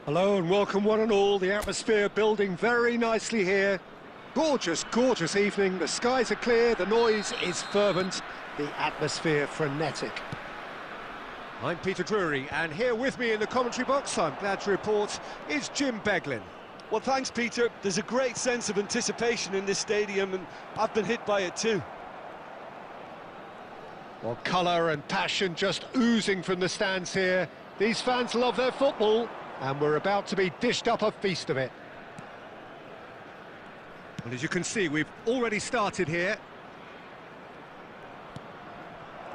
Hello and welcome one and all. The atmosphere building very nicely here. Gorgeous, gorgeous evening. The skies are clear, the noise is fervent, the atmosphere frenetic. I'm Peter Drury, and here with me in the commentary box, I'm glad to report, is Jim Beglin. Well, thanks, Peter. There's a great sense of anticipation in this stadium, and I've been hit by it too. Well, colour and passion just oozing from the stands here. These fans love their football, and we're about to be dished up a feast of it. Well, as you can see, we've already started here.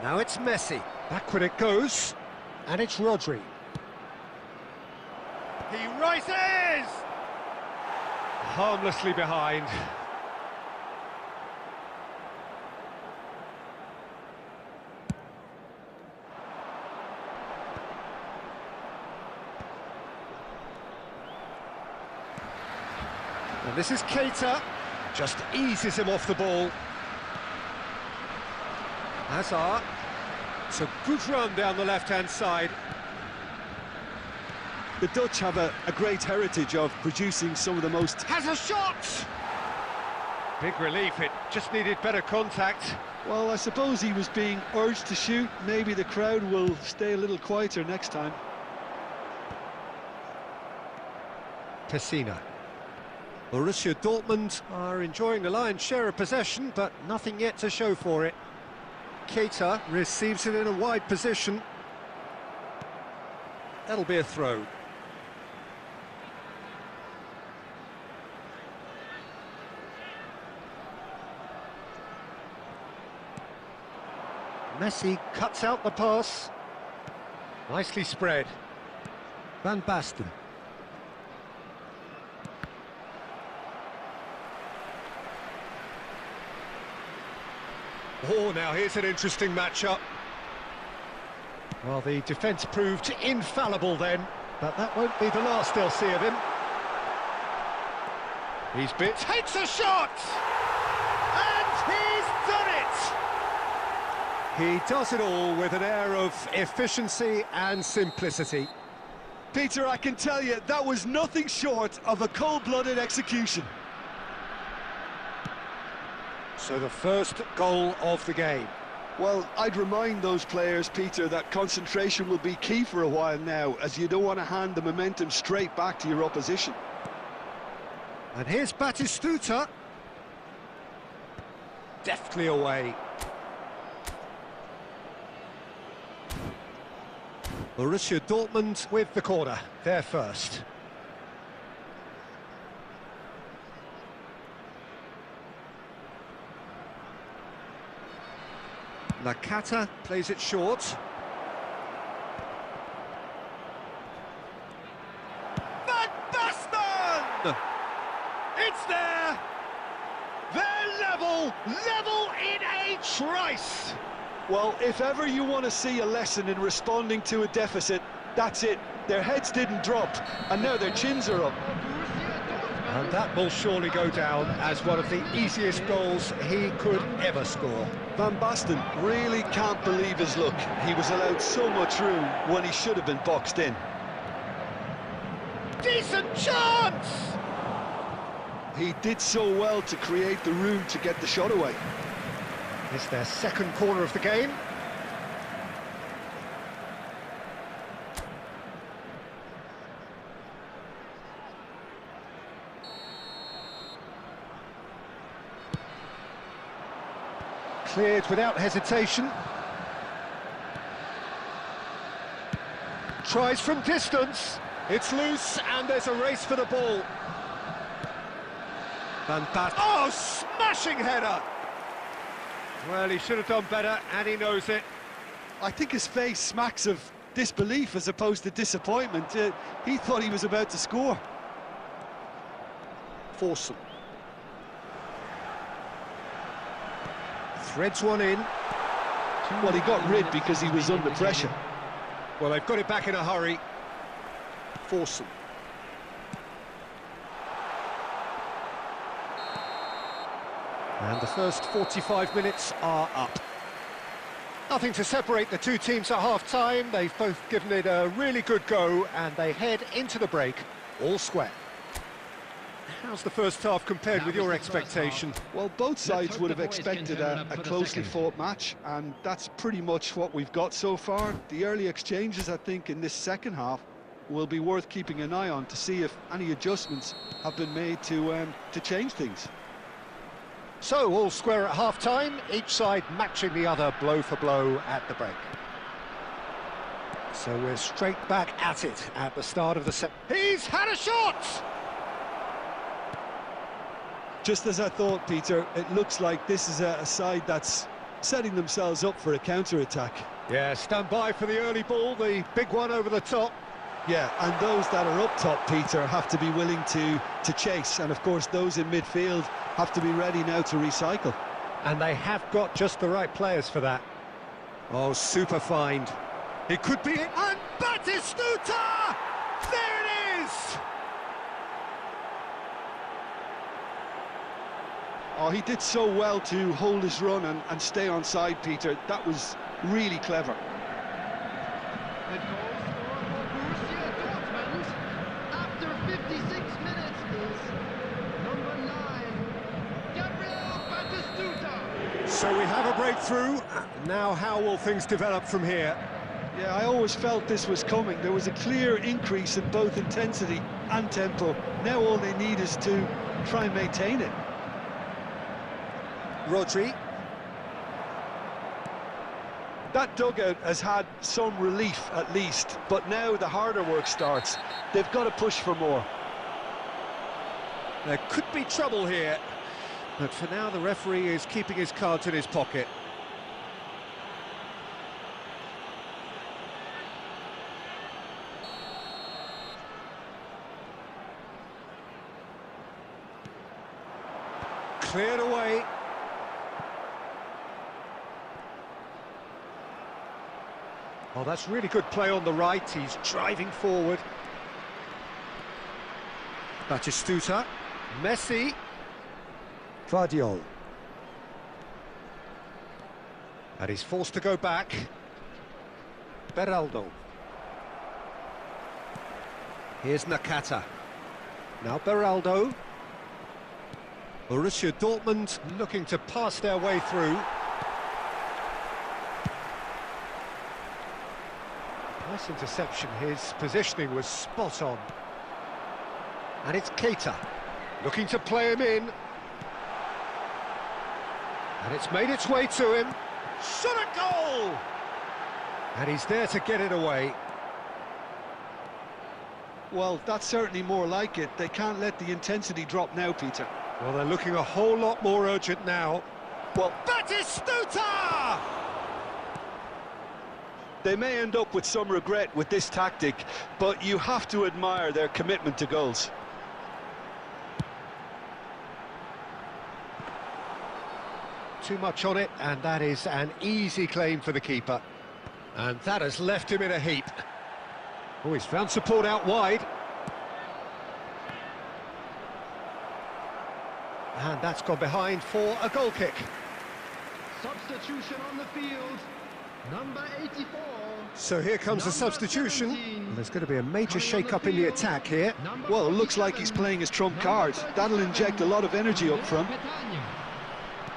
Now it's Messi. Backward it goes, and it's Rodri. He rises! Harmlessly behind. And this is Keita, just eases him off the ball. Hazard. It's a good run down the left-hand side. The Dutch have a great heritage of producing some of the most... Has a shot! Big relief, it just needed better contact. Well, I suppose he was being urged to shoot. Maybe the crowd will stay a little quieter next time. Pessina. Borussia Dortmund are enjoying the lion's share of possession, but nothing yet to show for it. Keita receives it in a wide position. That'll be a throw. Messi cuts out the pass. Nicely spread. Van Basten. Oh, now here's an interesting matchup. Well, the defence proved infallible then, but that won't be the last they'll see of him. He's bit, takes a shot! And he's done it! He does it all with an air of efficiency and simplicity. Peter, I can tell you, that was nothing short of a cold-blooded execution. So the first goal of the game. Well, I'd remind those players, Peter, that concentration will be key for a while now, as you don't want to hand the momentum straight back to your opposition. And here's Batistuta. Deftly away. Borussia Dortmund with the corner, they're first. Nakata plays it short. Van Basten! It's there! They're level in a trice! Well, if ever you want to see a lesson in responding to a deficit, that's it. Their heads didn't drop, and now their chins are up. And that will surely go down as one of the easiest goals he could ever score. Van Basten really can't believe his luck. He was allowed so much room when he should have been boxed in. Decent chance! He did so well to create the room to get the shot away. It's their second corner of the game. Cleared without hesitation. Tries from distance. It's loose and there's a race for the ball. Van Basten. Oh, smashing header! Well, he should have done better and he knows it. I think his face smacks of disbelief as opposed to disappointment. He thought he was about to score. Force them. Threads one in. Well, he got rid because he was under pressure. Well, they've got it back in a hurry. Force them. And the first 45 minutes are up. Nothing to separate the two teams at half-time. They've both given it a really good go, and they head into the break all square. How's the first half compared with your expectation? Well, both sides would have expected a closely fought match, and that's pretty much what we've got so far. The early exchanges, I think, in this second half will be worth keeping an eye on to see if any adjustments have been made to change things. So, all square at half-time, each side matching the other blow for blow at the break. So we're straight back at it at the start of the set. He's had a shot! Just as I thought, Peter, it looks like this is a side that's setting themselves up for a counter-attack. Yeah, stand by for the early ball, the big one over the top. Yeah, and those that are up top, Peter, have to be willing to chase. And, of course, those in midfield have to be ready now to recycle. And they have got just the right players for that. Oh, super find. It could be it. And Batistuta! There it is! Oh, he did so well to hold his run and stay on side, Peter. That was really clever. The goal scorer for Borussia Dortmund after 56 minutes is number 9, Gabriel Batistuta. So we have a breakthrough. Now how will things develop from here? Yeah, I always felt this was coming. There was a clear increase in both intensity and tempo. Now all they need is to try and maintain it. Rodri. That dugout has had some relief at least, but now the harder work starts. They've got to push for more. There could be trouble here, but for now the referee is keeping his cards in his pocket. Cleared away. Oh, that's really good play on the right. He's driving forward. Batistuta. Messi. Vardiol. And he's forced to go back. Beraldo. Here's Nakata. Now Beraldo. Borussia Dortmund looking to pass their way through. Nice interception, his positioning was spot on. And it's Keita, looking to play him in. And it's made its way to him. Shot a goal! And he's there to get it away. Well, that's certainly more like it. They can't let the intensity drop now, Peter. Well, they're looking a whole lot more urgent now. Well, Batistuta! They may end up with some regret with this tactic, but you have to admire their commitment to goals. Too much on it, and that is an easy claim for the keeper. And that has left him in a heap. Oh, he's found support out wide. And that's gone behind for a goal kick. Substitution on the field, number 84. So here comes the substitution. Well, there's going to be a major shake-up in the attack here. Well, it looks like he's playing his trump card. That'll inject a lot of energy up front.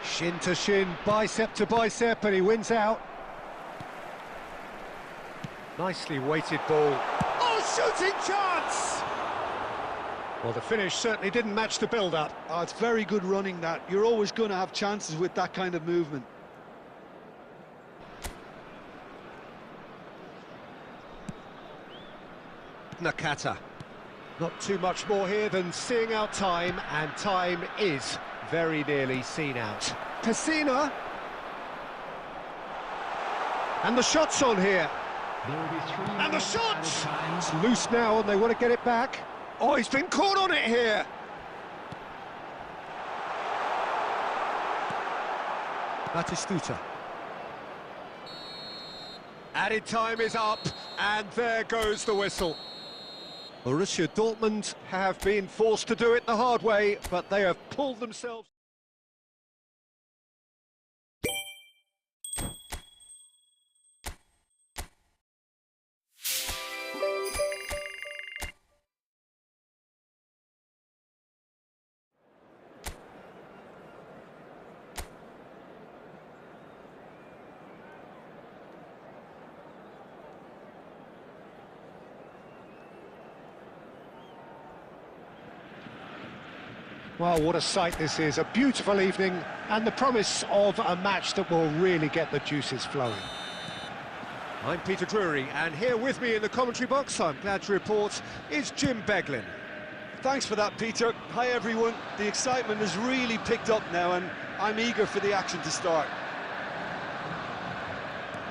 Shin to shin, bicep to bicep, and he wins out. Nicely weighted ball. Oh, shooting chance! Well, the finish certainly didn't match the build-up. Oh, it's very good running, that. You're always going to have chances with that kind of movement. Nakata. Not too much more here than seeing out time, and time is very nearly seen out. Pessina. And the shot's on here. And the shot! It's loose now, and they want to get it back. Oh, he's been caught on it here. Batistuta. Added time is up, and there goes the whistle. Borussia Dortmund have been forced to do it the hard way, but they have pulled themselves. Well, what a sight this is, a beautiful evening, and the promise of a match that will really get the juices flowing. I'm Peter Drury, and here with me in the commentary box, I'm glad to report, is Jim Beglin. Thanks for that, Peter. Hi, everyone. The excitement has really picked up now, and I'm eager for the action to start.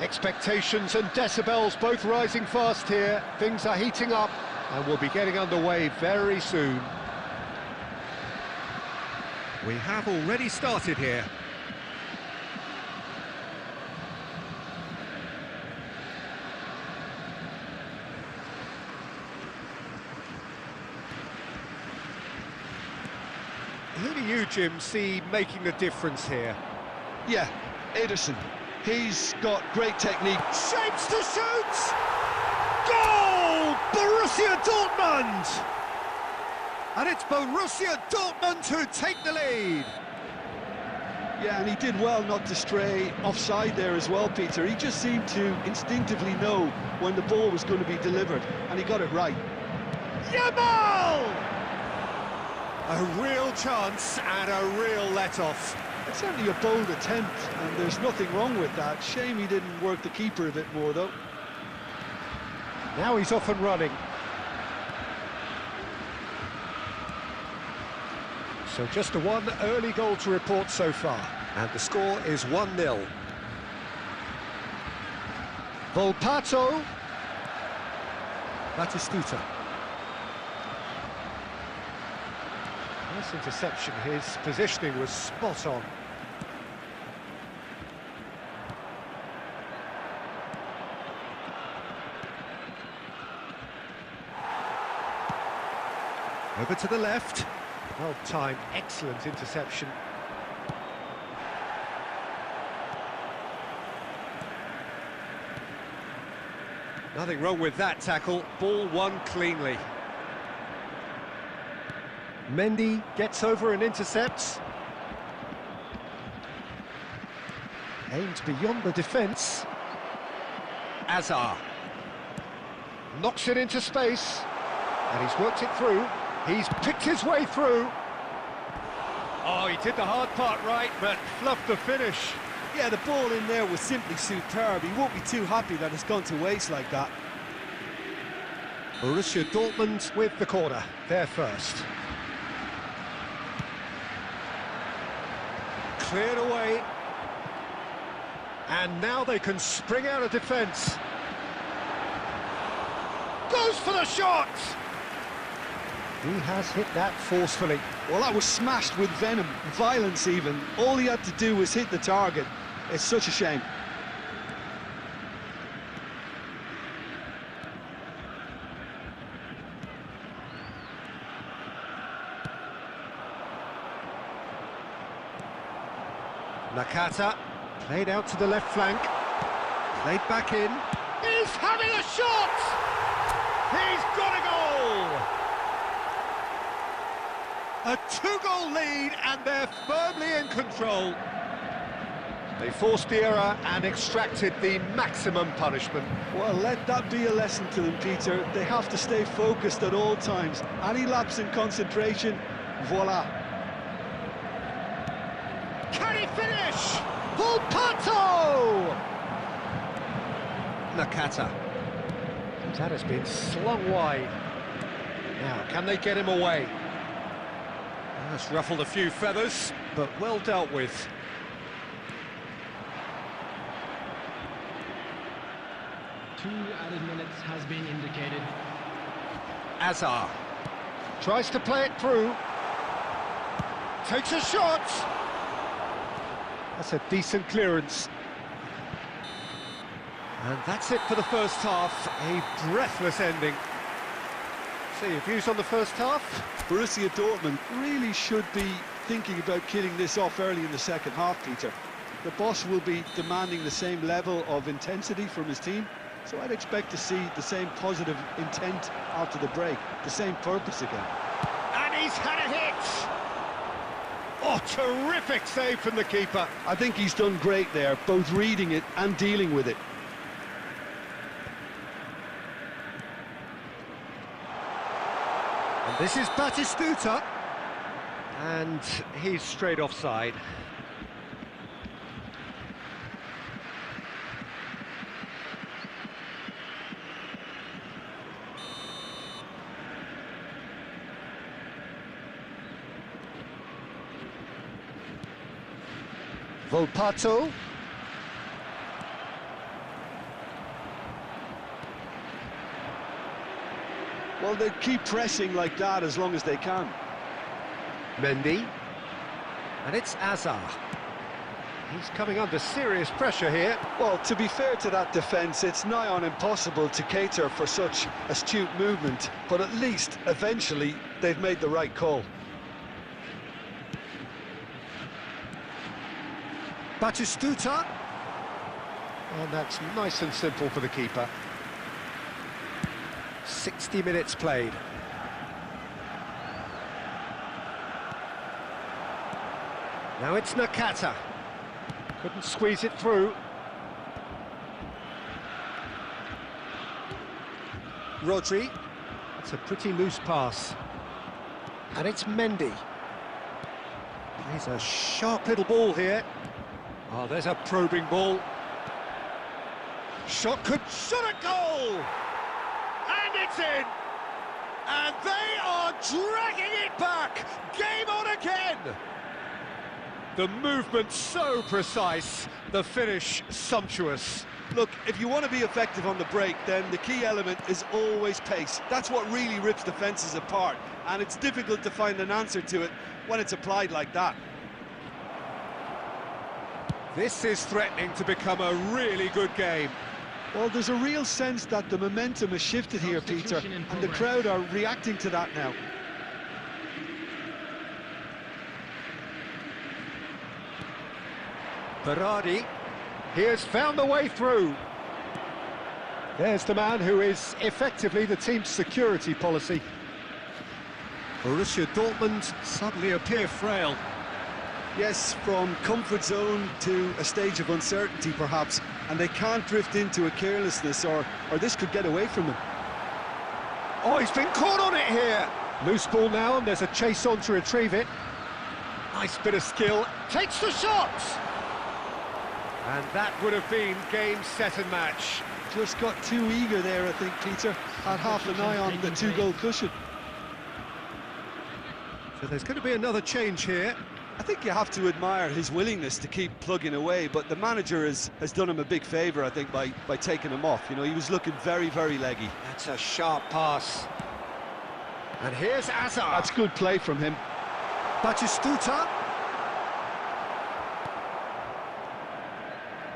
Expectations and decibels both rising fast here. Things are heating up, and we'll be getting underway very soon. We have already started here. Who do you Jim, see making the difference here? Yeah, Ederson. He's got great technique. Shapes to shoot! Goal! Borussia Dortmund! And it's Borussia Dortmund who take the lead. Yeah, and he did well not to stray offside there as well, Peter. He just seemed to instinctively know when the ball was going to be delivered, and he got it right. Yamal! A real chance and a real let-off. It's certainly a bold attempt, and there's nothing wrong with that. Shame he didn't work the keeper a bit more, though. Now he's off and running. So just the one early goal to report so far, and the score is 1-0. Volpato. Batistuta. Nice interception, his positioning was spot on. Over to the left. Well-timed, excellent interception. Nothing wrong with that tackle. Ball won cleanly. Mendy gets over and intercepts. Aimed beyond the defence. Azar. Knocks it into space. And he's worked it through. He's picked his way through. Oh, he did the hard part right, but fluffed the finish. Yeah, the ball in there was simply superb. He won't be too happy that it's gone to waste like that. Borussia Dortmund with the corner. They're first. Cleared away. And now they can spring out of defence. Goes for the shot! He has hit that forcefully. Well, that was smashed with venom, violence even. All he had to do was hit the target. It's such a shame. Nakata, played out to the left flank. Played back in. He's having a shot! He's got a goal! A two-goal lead, and they're firmly in control. They forced the error and extracted the maximum punishment. Well, let that be a lesson to them, Peter. They have to stay focused at all times. Any lapse in concentration, voila. Can he finish? Volpato! Nakata. That has been slung wide. Now, can they get him away? That's ruffled a few feathers, but well dealt with. Two added minutes has been indicated. Azar tries to play it through. Takes a shot. That's a decent clearance. And that's it for the first half. A breathless ending. So your views on the first half? Borussia Dortmund really should be thinking about killing this off early in the second half, Peter. The boss will be demanding the same level of intensity from his team, so I'd expect to see the same positive intent after the break, the same purpose again. And he's had a hit! Oh, terrific save from the keeper. I think he's done great there, both reading it and dealing with it. And this is Batistuta. And he's straight offside. Volpato. Well, they keep pressing like that as long as they can. Mendy. And it's Azar. He's coming under serious pressure here. Well, to be fair to that defence, it's nigh on impossible to cater for such astute movement, but at least, eventually, they've made the right call. Batistuta. And that's nice and simple for the keeper. 60 minutes played. Now it's Nakata. Couldn't squeeze it through. Rodri. It's a pretty loose pass. And it's Mendy. Plays a sharp little ball here. Oh, there's a probing ball. Shot at goal! And it's in! And they are dragging it back! Game on again! The movement so precise, the finish sumptuous. Look, if you want to be effective on the break, then the key element is always pace. That's what really rips defences apart, and it's difficult to find an answer to it when it's applied like that. This is threatening to become a really good game. Well, there's a real sense that the momentum has shifted here, Peter, and the crowd are reacting to that now. Berardi, he has found the way through. There's the man who is effectively the team's security policy. Borussia Dortmund suddenly appear frail. Yes, from comfort zone to a stage of uncertainty, perhaps, and they can't drift into a carelessness, or this could get away from them. Oh, he's been caught on it here. Loose ball now, and there's a chase on to retrieve it. Nice bit of skill. Takes the shot! And that would have been game, set and match. Just got too eager there, I think, Peter. Had half an eye on the two-goal cushion. So there's going to be another change here. I think you have to admire his willingness to keep plugging away, but the manager has done him a big favour, I think, by taking him off. You know, he was looking very, very leggy. That's a sharp pass. And here's Azar. That's good play from him. Batistuta.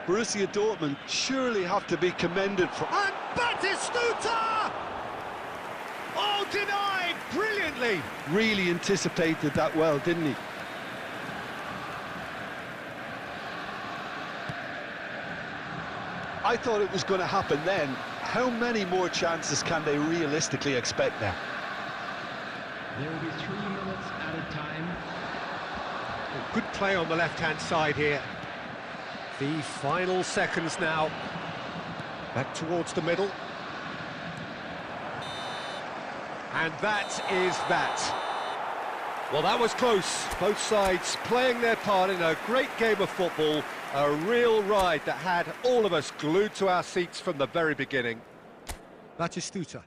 Borussia Dortmund surely have to be commended for... And Batistuta! Oh, denied brilliantly. Really anticipated that well, didn't he? I thought it was going to happen then. How many more chances can they realistically expect now? There will be 3 minutes at a time. Good play on the left-hand side here. The final seconds now. Back towards the middle. And that is that. Well, that was close. Both sides playing their part in a great game of football. A real ride that had all of us glued to our seats from the very beginning. Batistuta.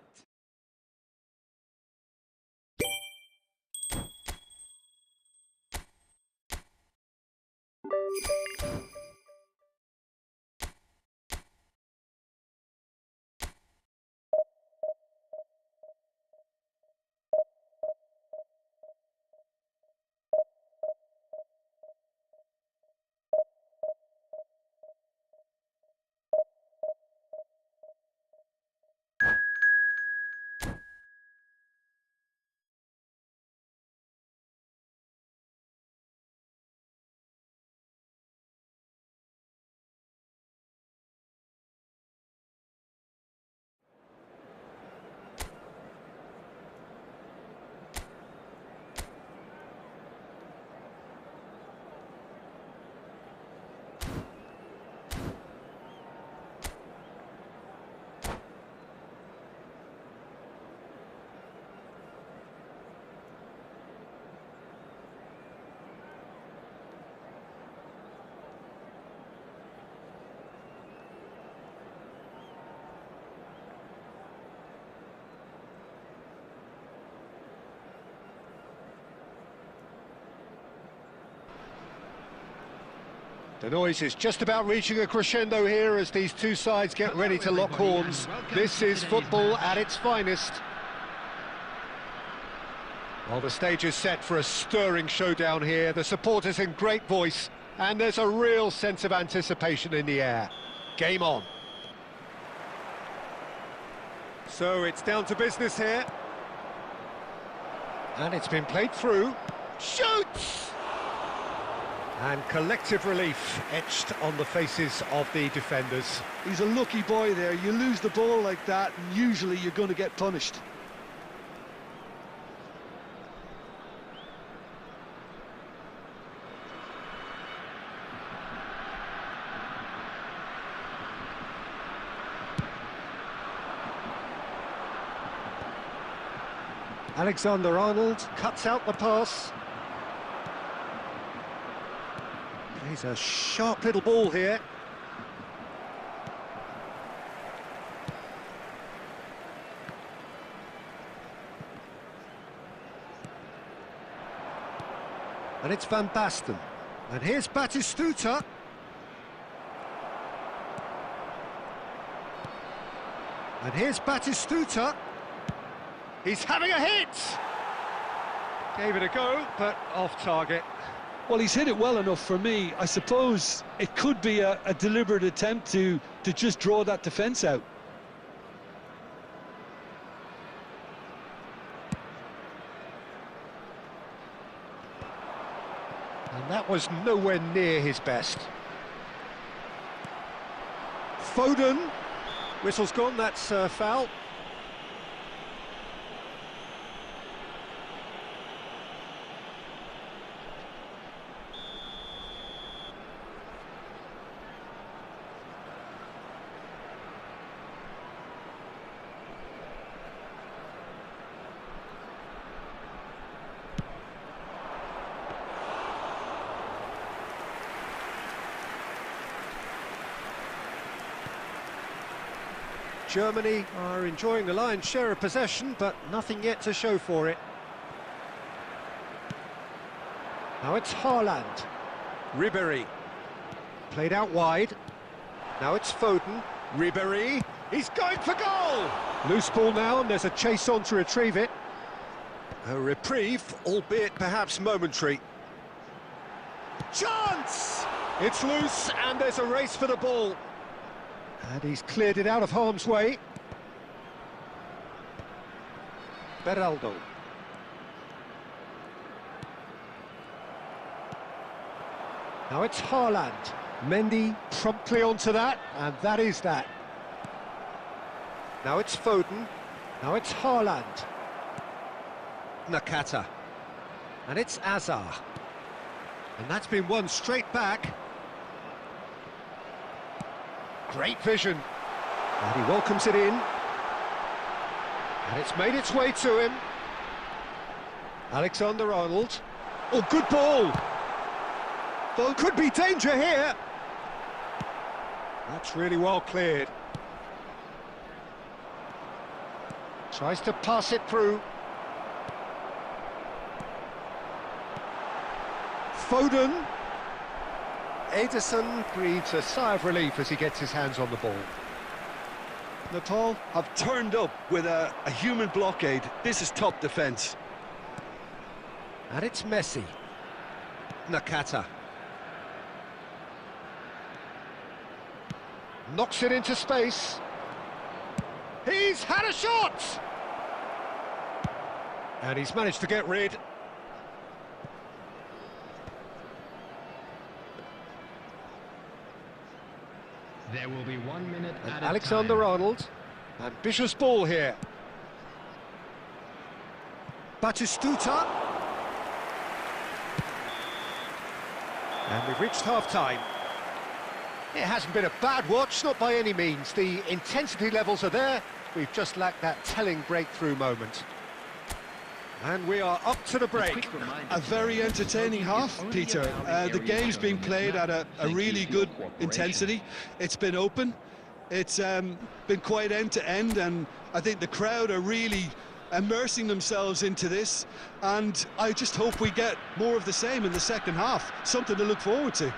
The noise is just about reaching a crescendo here as these two sides get ready to lock horns. This is football at its finest. Well, the stage is set for a stirring showdown here. The supporters in great voice, and there's a real sense of anticipation in the air. Game on. So it's down to business here. And it's been played through. Shoots! And collective relief etched on the faces of the defenders. He's a lucky boy there. You lose the ball like that, and usually you're going to get punished. Alexander-Arnold cuts out the pass. Plays a sharp little ball here. And it's Van Basten. And here's Batistuta. And here's Batistuta. He's having a hit! Gave it a go, but off target. Well, he's hit it well enough for me. I suppose it could be a deliberate attempt to just draw that defence out. And that was nowhere near his best. Foden. Whistle's gone, that's foul. Germany are enjoying the lion's share of possession, but nothing yet to show for it. Now it's Haaland. Ribéry. Played out wide. Now it's Foden. Ribéry. He's going for goal! Loose ball now, and there's a chase on to retrieve it. A reprieve, albeit perhaps momentary. Chance! It's loose, and there's a race for the ball. And he's cleared it out of harm's way. Beraldo. Now it's Haaland. Mendy promptly onto that, and that is that. Now it's Foden. Now it's Haaland. Nakata. And it's Azar. And that's been won straight back. Great vision. And he welcomes it in. And it's made its way to him. Alexander-Arnold. Oh, good ball. Though could be danger here. That's really well cleared. Tries to pass it through. Foden. Ederson breathes a sigh of relief as he gets his hands on the ball. Nepal have turned up with a human blockade. This is top defence. And it's Messi. Nakata. Knocks it into space. He's had a shot! And he's managed to get rid. There will be 1 minute at a Alexander-Arnold. Ambitious ball here. Batistuta. And we've reached half-time. It hasn't been a bad watch, not by any means. The intensity levels are there. We've just lacked that telling breakthrough moment. And we are up to the break. A very entertaining half, Peter. The game's been played at a really good intensity. It's been open. It's been quite end-to-end, and I think the crowd are really immersing themselves into this. And I just hope we get more of the same in the second half. Something to look forward to.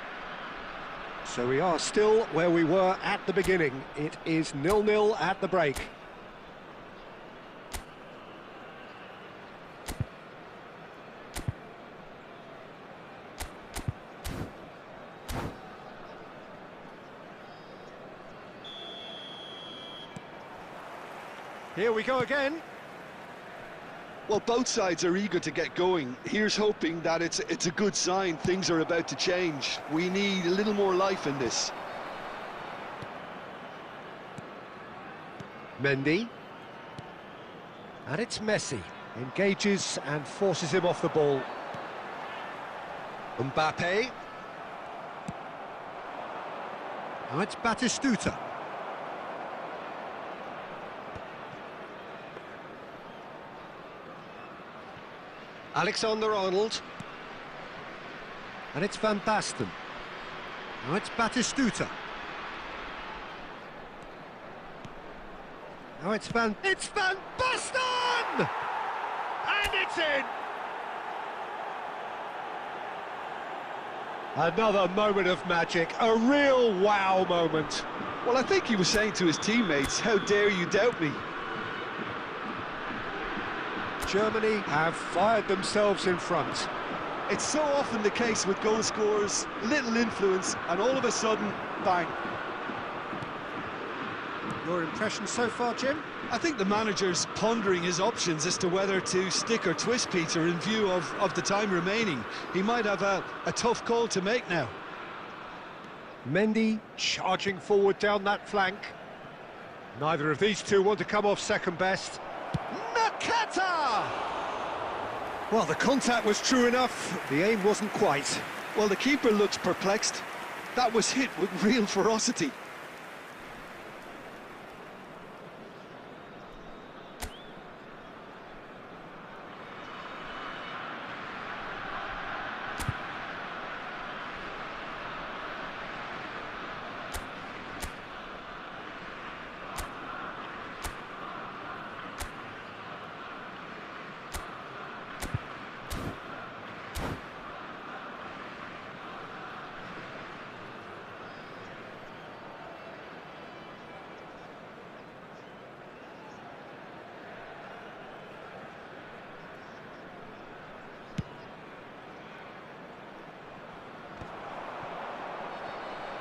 So we are still where we were at the beginning. It is 0-0 at the break. Here we go again. Well, both sides are eager to get going. Here's hoping that it's a good sign. Things are about to change. We need a little more life in this. Mendy. And it's Messi. Engages and forces him off the ball. Mbappe. Now it's Batistuta. Alexander-Arnold. And it's Van Basten. Now it's Batistuta. Now it's Van Basten! And it's in! Another moment of magic, a real wow moment. Well, I think he was saying to his teammates, how dare you doubt me? Germany have fired themselves in front. It's so often the case with goal scorers, little influence, and all of a sudden, bang. Your impression so far, Jim? I think the manager's pondering his options as to whether to stick or twist Peter in view of the time remaining. He might have a tough call to make now. Mendy charging forward down that flank. Neither of these two want to come off second best. Nakata! Well, the contact was true enough, the aim wasn't quite. Well, the keeper looks perplexed. That was hit with real ferocity.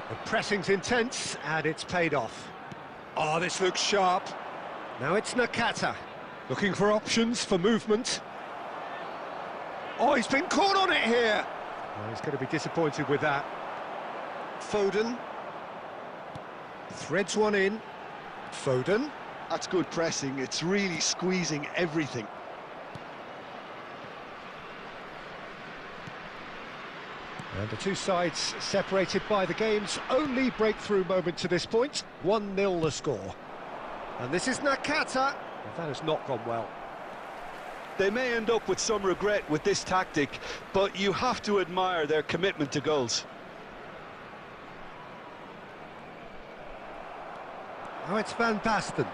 The pressing's intense, and it's paid off. Oh, this looks sharp. Now it's Nakata, looking for options for movement. Oh, he's been caught on it here. Oh, he's going to be disappointed with that. Foden. Threads one in. Foden. That's good pressing. It's really squeezing everything. And the two sides separated by the game's only breakthrough moment to this point. 1-0 the score. And this is Nakata. And that has not gone well. They may end up with some regret with this tactic, but you have to admire their commitment to goals. Now it's Van Basten.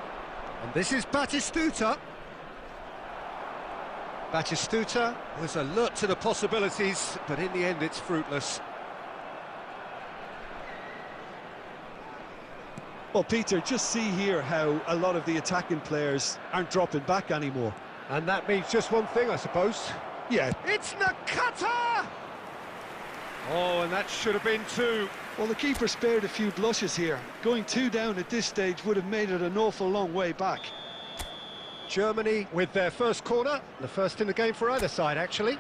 And this is Batistuta. Batistuta was alert to the possibilities, but in the end it's fruitless. Well, Peter, just see here how a lot of the attacking players aren't dropping back anymore. And that means just one thing, I suppose. Yeah. It's Nakata! Oh, and that should have been two. Well, the keeper spared a few blushes here. Going two down at this stage would have made it an awful long way back. Germany with their first corner, the first in the game for either side, actually.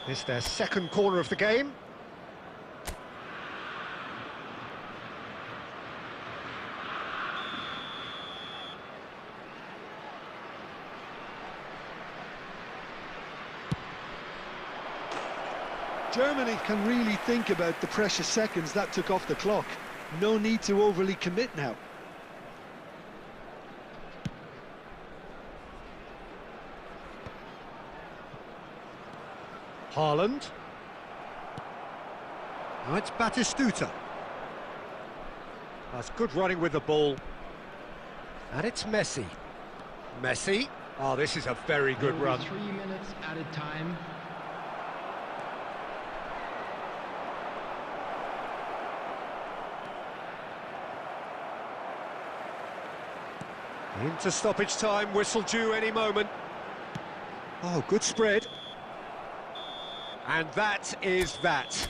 It's their second corner of the game. Germany can really think about the precious seconds that took off the clock. No need to overly commit now. Haaland. Now it's Batistuta. That's good running with the ball. And it's Messi. Messi. Oh, this is a very good run. 3 minutes at a time. Into stoppage time, whistle due any moment. Oh, good spread. And that is that.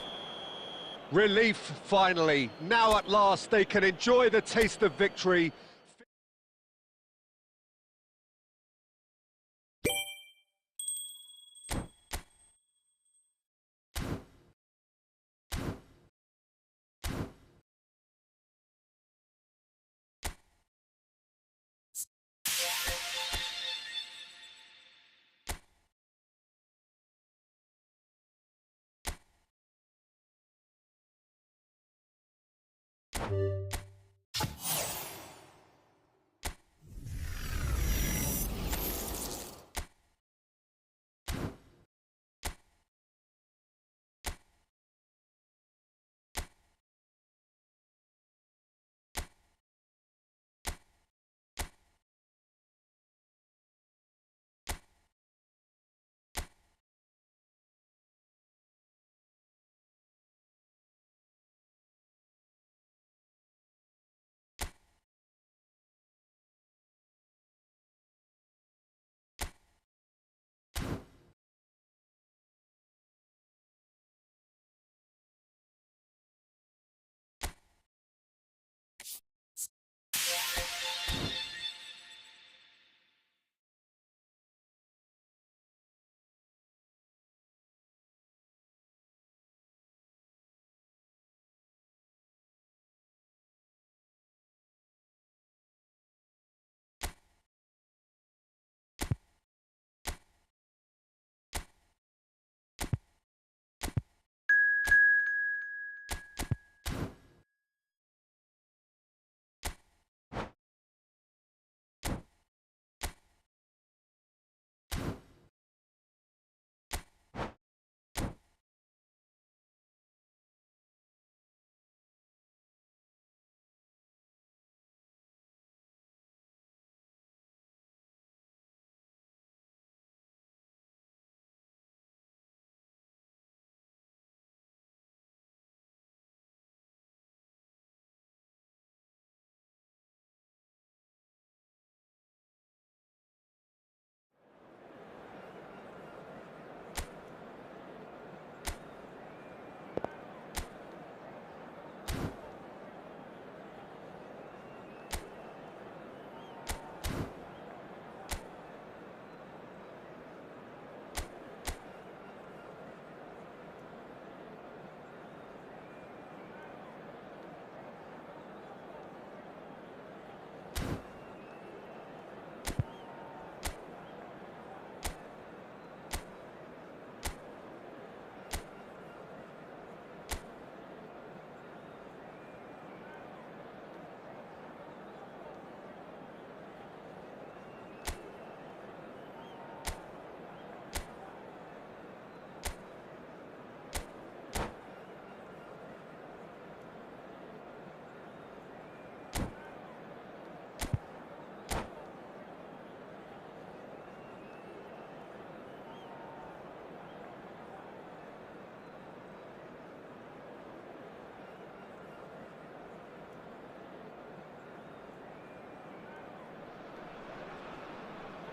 Relief, finally. Now at last they can enjoy the taste of victory.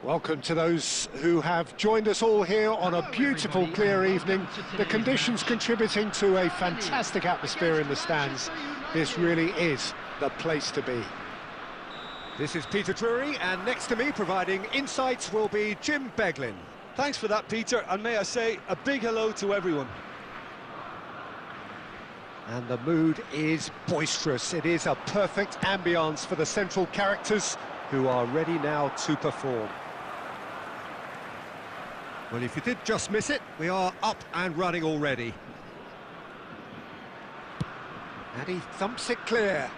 Welcome to those who have joined us all here on a beautiful, clear evening. The conditions contributing to a fantastic atmosphere in the stands. This really is the place to be. This is Peter Drury, and next to me, providing insights, will be Jim Beglin. Thanks for that, Peter, and may I say a big hello to everyone. And the mood is boisterous. It is a perfect ambience for the central characters who are ready now to perform. Well, if you did just miss it, we are up and running already. And he thumps it clear.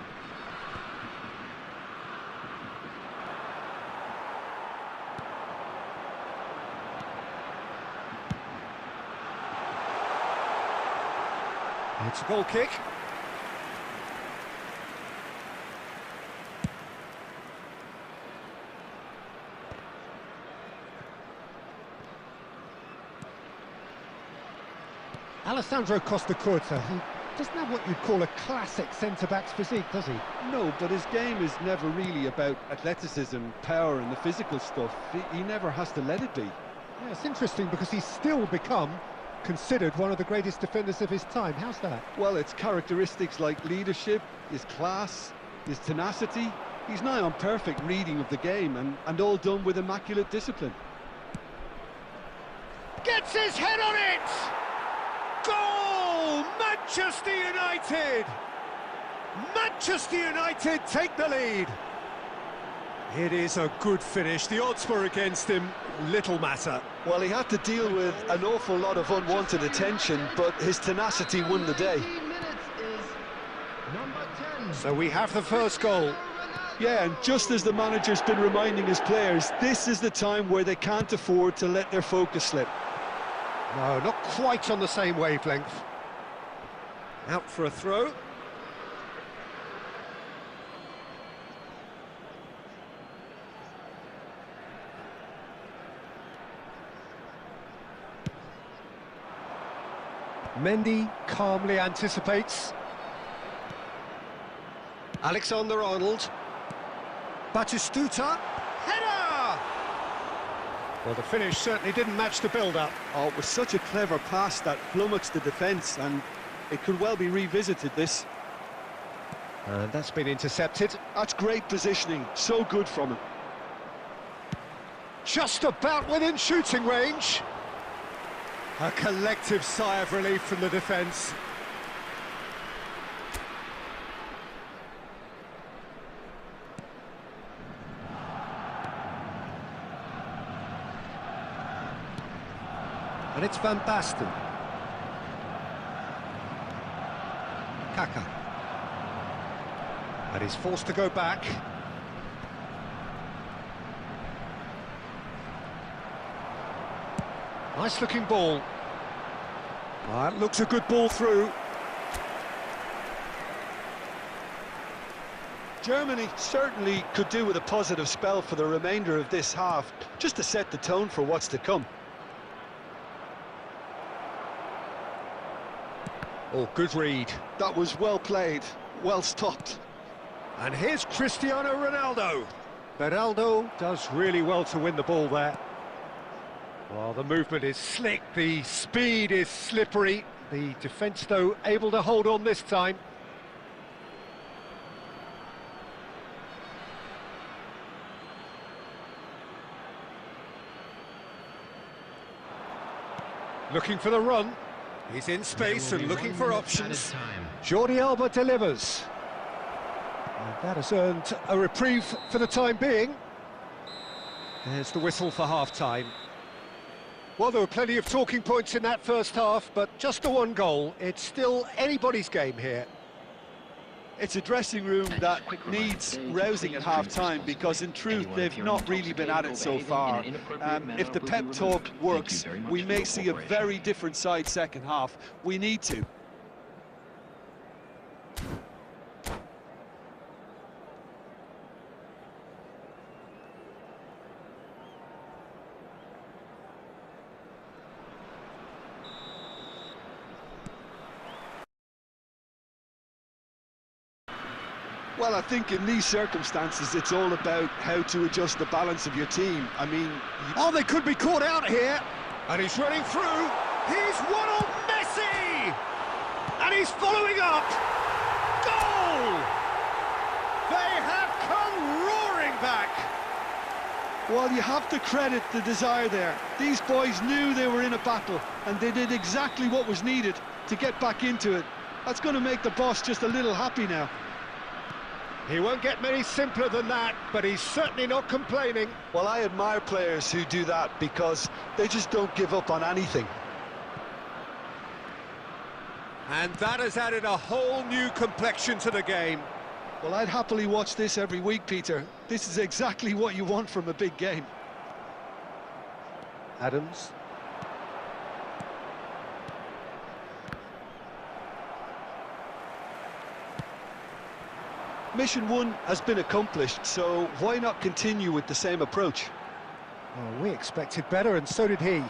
It's a goal kick. Alessandro Costa Curta, he Doesn't have what you'd call a classic centre-back's physique, does he? No, but his game is never really about athleticism, power and the physical stuff. He never has to let it be. Yeah, it's interesting because he's still become considered one of the greatest defenders of his time. How's that? Well, it's characteristics like leadership, his class, his tenacity. He's nigh on perfect reading of the game and all done with immaculate discipline. Gets his head on it! Goal! Manchester United! Manchester United take the lead. It is a good finish. The odds were against him. Little matter. Well, he had to deal with an awful lot of unwanted attention, but his tenacity won the day. So we have the first goal. Yeah, and just as the manager's been reminding his players, this is the time where they can't afford to let their focus slip. No, not quite on the same wavelength. Out for a throw. Mendy calmly anticipates. Alexander-Arnold. Batistuta. Header! Well, the finish certainly didn't match the build-up. Oh, it was such a clever pass that flummoxed the defence, and it could well be revisited, this. And that's been intercepted. That's great positioning, so good from him. Just about within shooting range. A collective sigh of relief from the defence. And it's Van Basten. Kaka. And he's forced to go back. Nice looking ball. That looks a good ball through. Germany certainly could do with a positive spell for the remainder of this half, just to set the tone for what's to come. Oh, good read. That was well played, well stopped. And here's Cristiano Ronaldo. Ronaldo does really well to win the ball there. Well, the movement is slick, the speed is slippery. The defence, though, able to hold on this time. Looking for the run. He's in space and looking for options. Jordi Alba delivers. And that has earned a reprieve for the time being. There's the whistle for half-time. Well, there were plenty of talking points in that first half, but just the one goal. It's still anybody's game here. It's a dressing room that needs rousing at half-time, because in truth they've not really been at it so far. If the pep talk works, we may see a very different side second half. We need to. Well, I think in these circumstances, it's all about how to adjust the balance of your team. I mean... Oh, they could be caught out here. And he's running through. He's one-on Messi! And he's following up. Goal! They have come roaring back. Well, you have to credit the desire there. These boys knew they were in a battle, and they did exactly what was needed to get back into it. That's going to make the boss just a little happy now. He won't get many simpler than that, but he's certainly not complaining. Well, I admire players who do that, because they just don't give up on anything. And that has added a whole new complexion to the game. Well, I'd happily watch this every week, Peter. This is exactly what you want from a big game. Adams. Mission 1 has been accomplished, so why not continue with the same approach? Well, we expected better, and so did he.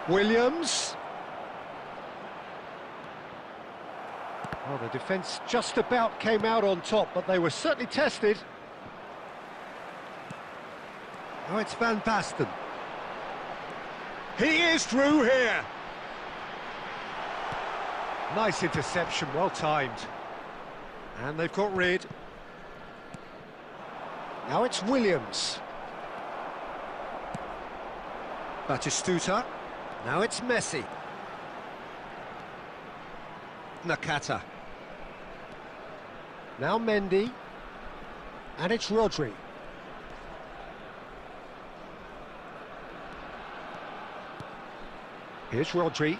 Williams. Well, the defence just about came out on top, but they were certainly tested. Now it's Van Basten. He is through here. Nice interception, well timed. And they've got rid. Now it's Williams. Batistuta. Now it's Messi. Nakata. Now Mendy. And it's Rodri. Here's Rodri.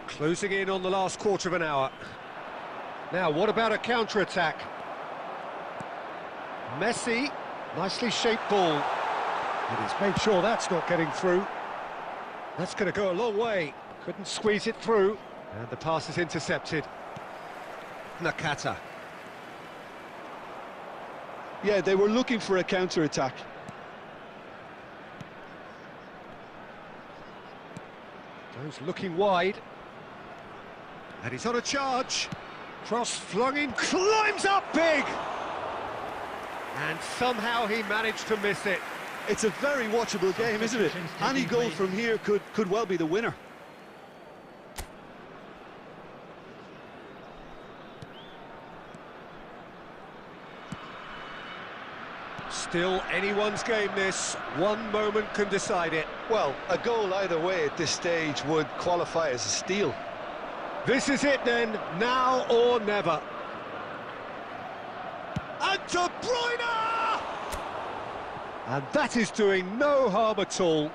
Closing in on the last quarter of an hour. Now, what about a counter-attack? Messi, nicely shaped ball. And he's made sure that's not getting through. That's going to go a long way. Couldn't squeeze it through. And the pass is intercepted. Nakata. Yeah, they were looking for a counter-attack. Goes looking wide. And he's on a charge. Cross flung in, climbs up big! And somehow he managed to miss it. It's a very watchable game, isn't it? Any goal from here could well be the winner. Still anyone's game this. One moment can decide it. Well, a goal either way at this stage would qualify as a steal. This is it then, now or never. And De Bruyne! And that is doing no harm at all.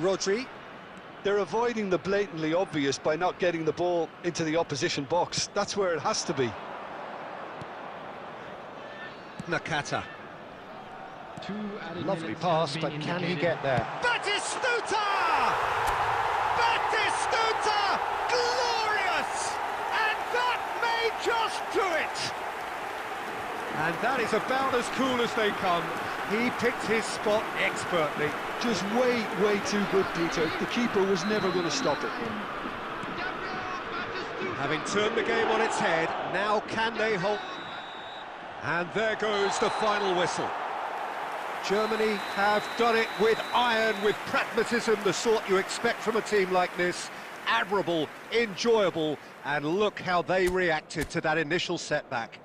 Rodri. They're avoiding the blatantly obvious by not getting the ball into the opposition box. That's where it has to be. Nakata. Lovely pass, but can he get there? Batistuta! Batistuta! Glorious! And that may just do it! And that is about as cool as they come. He picked his spot expertly. Just way too good, Peter. The keeper was never going to stop it. Having turned the game on its head, now can they hold? And there goes the final whistle. Germany have done it with iron, with pragmatism, the sort you expect from a team like this. Admirable, enjoyable, and look how they reacted to that initial setback.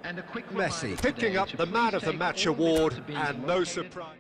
And a quick Messi picking up the Man of the Match award, and no surprise.